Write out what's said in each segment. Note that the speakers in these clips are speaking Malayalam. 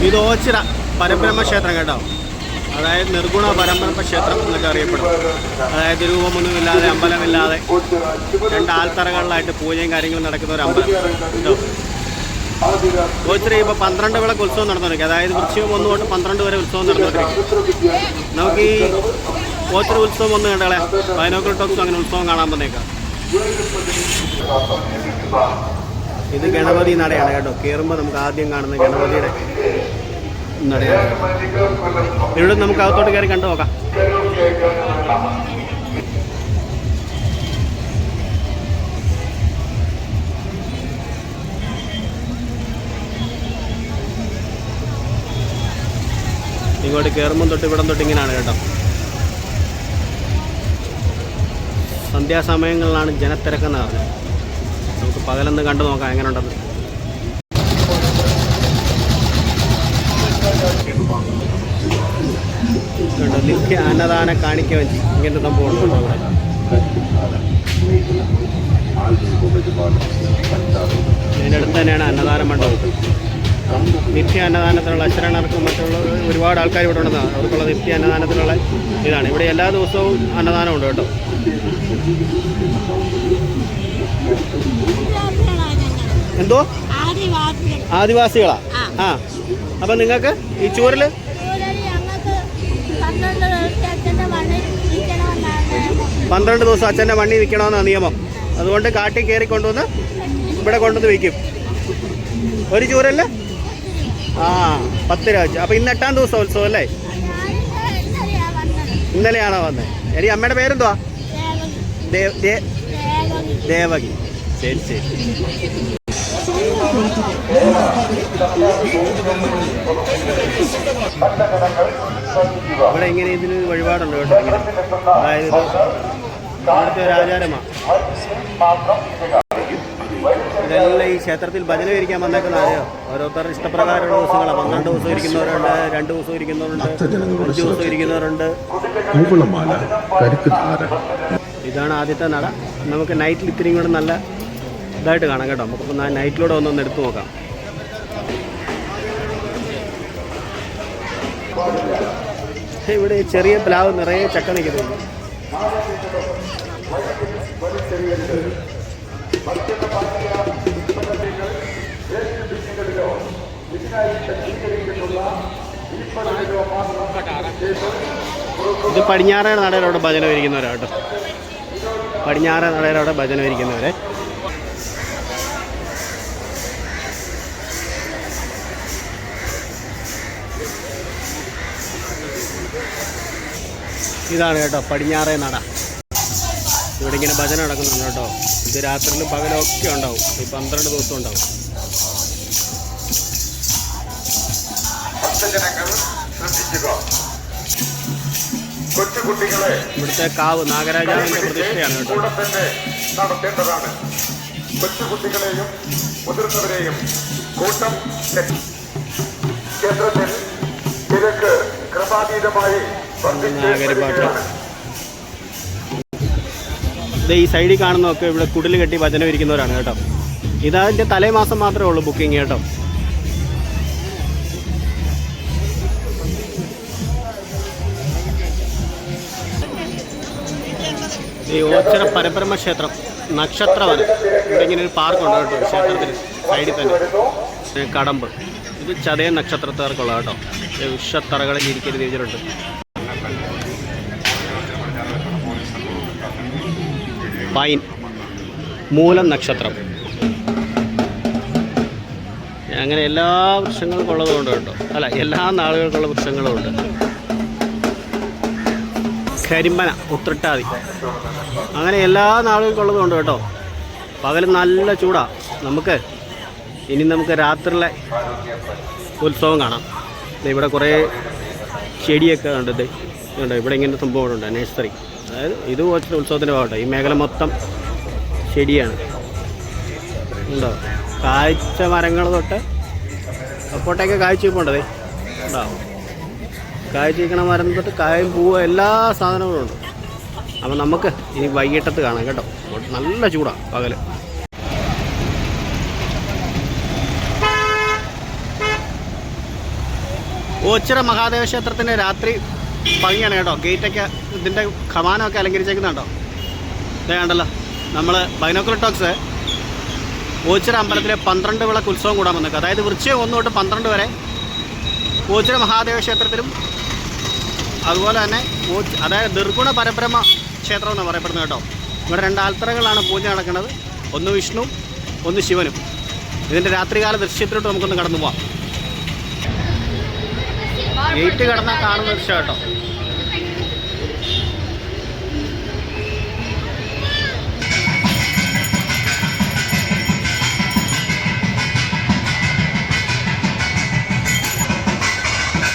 ഇത് ഓച്ചിറ പരബ്രഹ്മ ക്ഷേത്രം കേട്ടോ. അതായത് നിർഗുണ പരബ്രഹ്മ ക്ഷേത്രം എന്നൊക്കെ അറിയപ്പെടും. അതായത് രൂപമൊന്നുമില്ലാതെ അമ്പലമില്ലാതെ 2 ആൽത്തറകളിലായിട്ട് പൂജയും കാര്യങ്ങളും നടക്കുന്ന ഒരു അമ്പലം കേട്ടോ. ഓച്ചിറ ഇപ്പോൾ 12 വിളക്ക് ഉത്സവം നടന്നുകൊണ്ടിരിക്കും. അതായത് വൃശ്ചികം 1 തൊട്ട് 12 വരെ ഉത്സവം നടന്നുകൊണ്ടിരിക്കും. നമുക്ക് ഈ ഓച്ചിറ ഉത്സവം ഒന്ന് കണ്ടകളെ ബൈനോക്കുലർ ടോക്സും അങ്ങനെ ഉത്സവം കാണാൻ വന്നേക്കാം. ഇത് ഗണപതി നടയാണ് കേട്ടോ. കയറുമ്പോൾ നമുക്ക് ആദ്യം കാണുന്ന ഗണപതിയുടെ നടയാണ്. ഇവിടെ നമുക്ക് അകത്തോട്ട് കയറി കണ്ടു നോക്കാം. ഇങ്ങോട്ട് കയറുമ്പം തൊട്ട് ഇവിടം തൊട്ട് ഇങ്ങനെയാണ് കേട്ടോ. സന്ധ്യാസമയങ്ങളിലാണ് ജനത്തിരക്കെന്ന് പറഞ്ഞത്. നമുക്ക് പകലൊന്ന് കണ്ടു നോക്കാം എങ്ങനെ ഉണ്ടെന്ന്. കേട്ടോ നിത്യ അന്നദാന കാണിക്ക വഞ്ചി ഇങ്ങനത്തെ സംഭവം ഉണ്ടോ അവിടെ. ഇതിനടുത്ത് തന്നെയാണ് അന്നദാന മണ്ഡപം. നിത്യ അന്നദാനത്തിനുള്ള അശരണർക്കും മറ്റുള്ള ഒരുപാട് ആൾക്കാർ ഇവിടെ ഉണ്ടെന്നാണ്. അവർക്കുള്ള നിത്യ അന്നദാനത്തിനുള്ള ഇതാണ്. ഇവിടെ എല്ലാ ദിവസവും അന്നദാനമുണ്ട് കേട്ടോ. എന്തോ ആദിവാസികളാ? ആ, അപ്പം നിങ്ങൾക്ക് ഈ ചൂരൽ 12 ദിവസം അച്ഛൻ്റെ മണ്ണി നിൽക്കണമെന്നാണ് നിയമം. അതുകൊണ്ട് കാട്ടിൽ കയറി കൊണ്ടുവന്ന് ഇവിടെ കൊണ്ടുവന്ന് വയ്ക്കും. ഒരു ചൂരല് 10 രൂപ വെച്ച്. അപ്പോൾ ഇന്ന് 8ാം ദിവസം ഉത്സവം അല്ലേ? ഇന്നലെയാണോ വന്നത്? എടി അമ്മയുടെ പേരെന്തുവാ? ദേവകി. ശരി ശരി. ഇവിടെ ഇങ്ങനെ ഇതിന് വഴിപാടുണ്ട് കേട്ടോ. ഇങ്ങനെ അതായത് ഇവിടുത്തെ ഒരു ആചാരമാണ്. ഇതെല്ലാം ഈ ക്ഷേത്രത്തിൽ ഭജന ഇരിക്കാൻ വന്നേക്കുന്ന അറിയോ. ഓരോരുത്തരുടെ ഇഷ്ടപ്രകാരമുള്ള ദിവസങ്ങളാണ്. 12 ദിവസം ഇരിക്കുന്നവരുണ്ട്, 2 ദിവസം ഇരിക്കുന്നവരുണ്ട്, 5 ദിവസം ഇരിക്കുന്നവരുണ്ട്. ഇതാണ് ആദ്യത്തെ നട. നമുക്ക് നൈറ്റിൽ ഇത്തിരിയും കൂടെ നല്ല ഇതായിട്ട് കാണാം കേട്ടോ. നമുക്കിപ്പോൾ നൈറ്റിലൂടെ ഒന്നൊന്ന് എടുത്തു നോക്കാം. ഇവിടെ ചെറിയ പ്ലാവ് നിറയെ ചക്ക നിൽക്കുന്നു. ഇത് പടിഞ്ഞാറേ നടയിലവിടെ ഭജന ഇരിക്കുന്നവരാ കേട്ടോ. പടിഞ്ഞാറേ നടയിലവിടെ ഭജന ഇരിക്കുന്നവരെ. ഇതാണ് കേട്ടോ പടിഞ്ഞാറേ നട. ഇവിടെ ഇങ്ങനെ ഭജന നടക്കുന്നുണ്ട് കേട്ടോ. ഇത് രാത്രിയിലും പകലൊക്കെ ഉണ്ടാവും. ഈ 12 ദിവസം ഉണ്ടാവും. ഇവിടുത്തെ കാവ് നാഗരാജാവിന്റെ പ്രതിഷ്ഠയാണ് കേട്ടോ. കൊച്ചുകുട്ടികളെയും മുതിർന്നവരെയും കൂട്ടം ക്ഷേത്രത്തിൽ തിരക്ക് ക്രമാതീതമായി നാഗരിപാട്ട്. ഇത് ഈ സൈഡിൽ കാണുന്നതൊക്കെ ഇവിടെ കുടിൽ കെട്ടി ഭജന ഇരിക്കുന്നവരാണ് കേട്ടോ. ഇതതിൻ്റെ തലേമാസം മാത്രമേ ഉള്ളൂ ബുക്കിംഗ് കേട്ടോ. ഈ ഓച്ചിറ പരബ്രഹ്മ ക്ഷേത്രം നക്ഷത്രവനം. ഇവിടെ ഇങ്ങനെ ഒരു പാർക്കുണ്ട് കേട്ടോ ക്ഷേത്രത്തിന് സൈഡിൽ തന്നെ. കടമ്പ് ഇത് ചതയ നക്ഷത്രക്കാർക്കുള്ള കേട്ടോ. വിഷത്തറകളിൽ ഇരിക്കരുത് വെച്ചിട്ടുണ്ട്. പൈൻ മൂലം നക്ഷത്രം. അങ്ങനെ എല്ലാ വൃക്ഷങ്ങൾക്കും ഉള്ളതുകൊണ്ട് കേട്ടോ. അല്ല, എല്ലാ നാളുകൾക്കുള്ള വൃക്ഷങ്ങളും ഉണ്ട്. കരിമ്പന ഉത്രട്ടാതി അങ്ങനെ എല്ലാ നാളുകൾക്കുള്ളതും ഉണ്ട് കേട്ടോ. പകൽ നല്ല ചൂടാണ്. നമുക്ക് രാത്രിയിലെ ഉത്സവം കാണാം. ഇവിടെ കുറേ ചെടിയൊക്കെ ഉണ്ട്. ഇവിടെ ഇങ്ങനെ സംഭവമുണ്ട്. നഴ്സറി. അതായത് ഇത് ഓച്ചിറ ഉത്സവത്തിൻ്റെ ഭാഗമാട്ടോ. ഈ മേഖല മൊത്തം ചെടിയാണ്. ഉണ്ടോ കാഴ്ച മരങ്ങൾ തൊട്ട് അപ്പോട്ടേക്ക് കാഴ്ച പോണ്ടതേ ഉണ്ടാവും. കാഴ്ച വയ്ക്കണ മരം തൊട്ട് കായും പൂവ് എല്ലാ സാധനങ്ങളും ഉണ്ട്. അപ്പം നമുക്ക് ഇനി വൈകിട്ടത്ത് കാണാം കേട്ടോ. നല്ല ചൂടാണ് പകൽ. ഓച്ചിറ മഹാദേവ ക്ഷേത്രത്തിൻ്റെ രാത്രി ഭംഗിയാണ് കേട്ടോ. ഗേറ്റൊക്കെ ഇതിൻ്റെ കമാനമൊക്കെ അലങ്കരിച്ചേക്കുന്നുണ്ടോ. ഇതേ കണ്ടല്ലോ, നമ്മൾ ബൈനോക്കുലർ ടോക്സ് ഓച്ചിറ അമ്പലത്തിലെ 12 വിളക്ക് ഉത്സവം കൂടാൻ വന്നേക്കും. അതായത് വൃശ്ചികം 1 തൊട്ട് 12 വരെ ഓച്ചിറ മഹാദേവ ക്ഷേത്രത്തിലും അതുപോലെ തന്നെ അതായത് നിർഗുണ പരബ്രഹ്മ ക്ഷേത്രം എന്ന് പറയപ്പെടുന്നത് കേട്ടോ. ഇവിടെ 2 ആൽത്തറകളാണ് പൂജ നടക്കുന്നത്. ഒന്ന് വിഷ്ണു, ഒന്ന് ശിവനും. ഇതിൻ്റെ രാത്രികാല ദൃശ്യത്തിലോട്ട് നമുക്കൊന്ന് കടന്നു പോവാം. ഗേറ്റ് കടന്നാൽ കാണുന്ന ദൃശ്യം കേട്ടോ.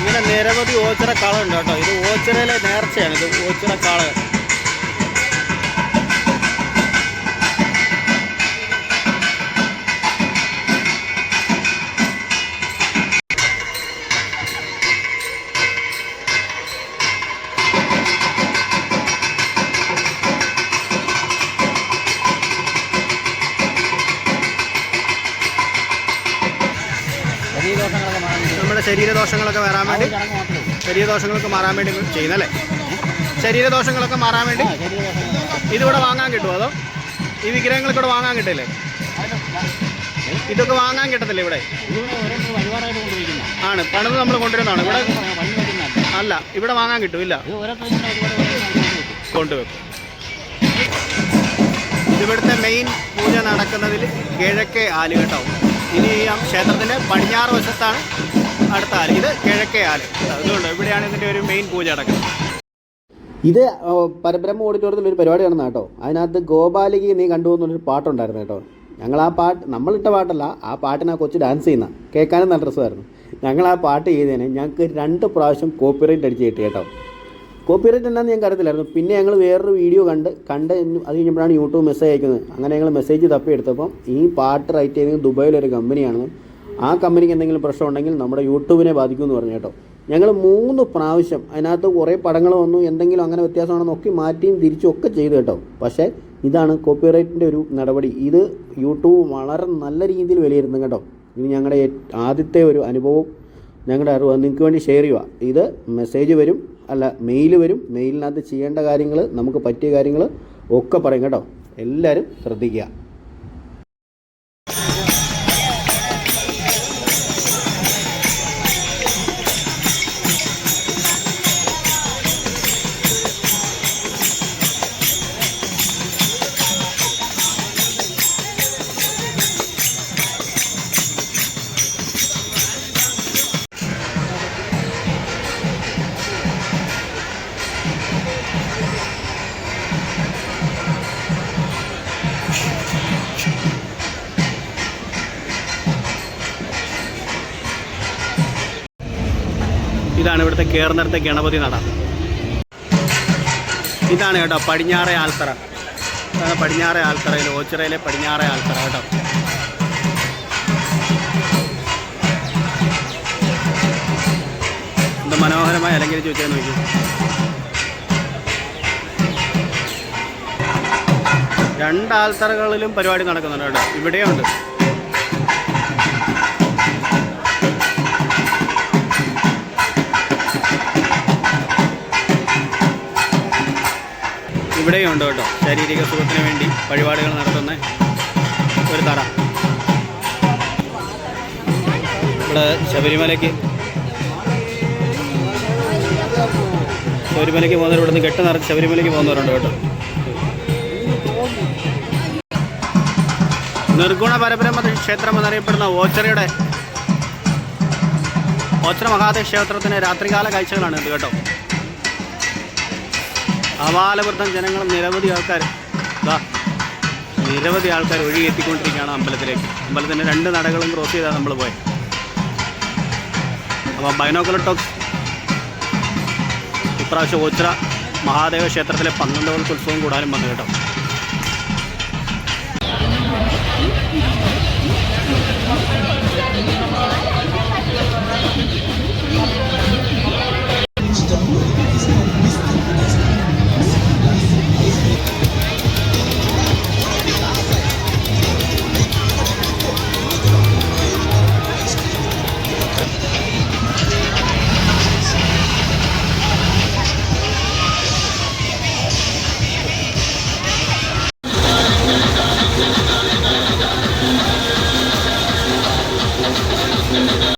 ഇങ്ങനെ നിരവധി ഓച്ചിറ കാളുണ്ട് കേട്ടോ. ഇത് ഓച്ചിറയിലെ നേർച്ചയാണ്. ഇത് ഓച്ചിറ കാള്. നമ്മുടെ ശരീരദോഷങ്ങളൊക്കെ മാറാൻ വേണ്ടി ചെയ്യുന്നല്ലേ. ശരീരദോഷങ്ങളൊക്കെ മാറാൻ വേണ്ടി ഇതിവിടെ വാങ്ങാൻ കിട്ടുമോ? അതോ ഈ വിഗ്രഹങ്ങളൊക്കെ ഇവിടെ വാങ്ങാൻ കിട്ടില്ലേ? ഇതൊക്കെ വാങ്ങാൻ കിട്ടത്തില്ലേ ഇവിടെ? ആണ്, പണിത് നമ്മൾ കൊണ്ടുവരുന്നതാണ്. ഇവിടെ അല്ല, ഇവിടെ വാങ്ങാൻ കിട്ടുമില്ല, കൊണ്ടുവെക്കും. ഇവിടുത്തെ മെയിൻ പൂജ നടക്കുന്നതിൽ കിഴക്കേ ആല് കേട്ടോ. ഇനി ഈ ക്ഷേത്രത്തിൻ്റെ പടിഞ്ഞാറ് വശത്താണ് അടുത്ത ആല്. ഇത് കിഴക്കേ ആല്. അതുകൊണ്ട് ഇവിടെയാണ് ഇതിൻ്റെ ഒരു മെയിൻ പൂജ നടക്കുന്നത്. ഇത് പരബ്രഹ്മ ഓഡിറ്റോറിയത്തിൽ ഒരു പരിപാടി നടന്ന കേട്ടോ. അതിനകത്ത് ഗോപാലിക്ക് നീ കണ്ടുപോകുന്നൊരു പാട്ടുണ്ടായിരുന്നു കേട്ടോ. ഞങ്ങൾ ആ പാട്ട്, നമ്മളിട്ട പാട്ടല്ല, ആ പാട്ടിന് ആ കൊച്ചു ഡാൻസ് ചെയ്യുന്ന കേൾക്കാനും നല്ല രസമായിരുന്നു. ഞങ്ങൾ ആ പാട്ട് ചെയ്തതിന് ഞങ്ങൾക്ക് 2 പ്രാവശ്യം കോപ്പിറൈറ്റ് അടിച്ച് കിട്ടി കേട്ടോ. കോപ്പിറൈറ്റ് എന്താണെന്ന് ഞങ്ങൾക്ക് അറിയത്തില്ലായിരുന്നു. പിന്നെ ഞങ്ങൾ വേറൊരു വീഡിയോ കണ്ട് അത് കഴിഞ്ഞപ്പോഴാണ് യൂട്യൂബ് മെസ്സേജ് അയക്കുന്നത്. അങ്ങനെ ഞങ്ങൾ മെസ്സേജ് തപ്പിയെടുത്തപ്പം ഈ പാട്ട് റൈറ്റ് ചെയ്യുന്നത് ദുബായിലൊരു കമ്പനിയാണെന്നും ആ കമ്പനിക്ക് എന്തെങ്കിലും പ്രശ്നം ഉണ്ടെങ്കിൽ നമ്മുടെ യൂട്യൂബിനെ ബാധിക്കുമെന്ന് പറഞ്ഞു കേട്ടോ. ഞങ്ങൾ 3 പ്രാവശ്യം അതിനകത്ത് കുറേ പടങ്ങൾ വന്നു, എന്തെങ്കിലും അങ്ങനെ വ്യത്യാസമാണെന്ന് ഒക്കെ മാറ്റിയും തിരിച്ചും ഒക്കെ ചെയ്തു കേട്ടോ. പക്ഷേ ഇതാണ് കോപ്പിറൈറ്റിൻ്റെ ഒരു നടപടി. ഇത് യൂട്യൂബ് വളരെ നല്ല രീതിയിൽ വിലയിരുത്തും കേട്ടോ. ഇത് ഞങ്ങളുടെ ആദ്യത്തെ ഒരു അനുഭവം, ഞങ്ങളുടെ അറിവ് നിങ്ങൾക്ക് വേണ്ടി ഷെയർ ചെയ്യുക. ഇത് മെസ്സേജ് വരും, അല്ല മെയിൽ വരും. മെയിലിനകത്ത് ചെയ്യേണ്ട കാര്യങ്ങൾ, നമുക്ക് പറ്റിയ കാര്യങ്ങൾ ഒക്കെ പറയും കേട്ടോ. എല്ലാവരും ശ്രദ്ധിക്കുക. ഇതാണ് ഇവിടുത്തെ കയറുന്നിടത്തെ ഗണപതി നട. ഇതാണ് കേട്ടോ പടിഞ്ഞാറേ ആൽത്തറ. ഇതാണ് പടിഞ്ഞാറേ ആൽത്തറയിൽ, ഓച്ചിറയിലെ പടിഞ്ഞാറേ ആൽത്തറ കേട്ടോ. എന്ത് മനോഹരമായി അലങ്കരിച്ച് വെച്ചാൽ നോക്കി. രണ്ട് ആൽത്തറകളിലും പരിപാടി നടക്കുന്നുണ്ട് കേട്ടോ. ഇവിടെയുണ്ട്. ഇവിടെയും ഉണ്ട് കേട്ടോ. ശാരീരിക സുഖത്തിന് വേണ്ടി വഴിപാടുകൾ നടത്തുന്ന ഒരു തറ. ഇവിടെ ശബരിമലയ്ക്ക് പോകുന്നവർ ഇവിടുന്ന് കെട്ട് നിറച്ച് ശബരിമലയ്ക്ക് പോകുന്നവരുണ്ട് കേട്ടോ. നിർഗുണ പരബ്രഹ്മ ക്ഷേത്രം എന്നറിയപ്പെടുന്ന ഓച്ചിറ മഹാദേവ ക്ഷേത്രത്തിന് രാത്രികാല കാഴ്ചകളാണ് ഇത് കേട്ടോ. അപാലവൃദ്ധം ജനങ്ങളും നിരവധി ആൾക്കാർ ഒഴുകിയെത്തിക്കൊണ്ടിരിക്കുകയാണ് അമ്പലത്തിലേക്ക്. അമ്പലത്തിൻ്റെ 2 നടകളും ക്രോസ് ചെയ്താണ് നമ്മൾ പോയത്. അപ്പോൾ ബൈനോക്കുലർ ടോക്സ് ഇപ്രാവശ്യം ഓച്ചിറ മഹാദേവ ക്ഷേത്രത്തിലെ 12 വിളക്ക് ഉത്സവം കൂടാനും വന്നു കേട്ടോ.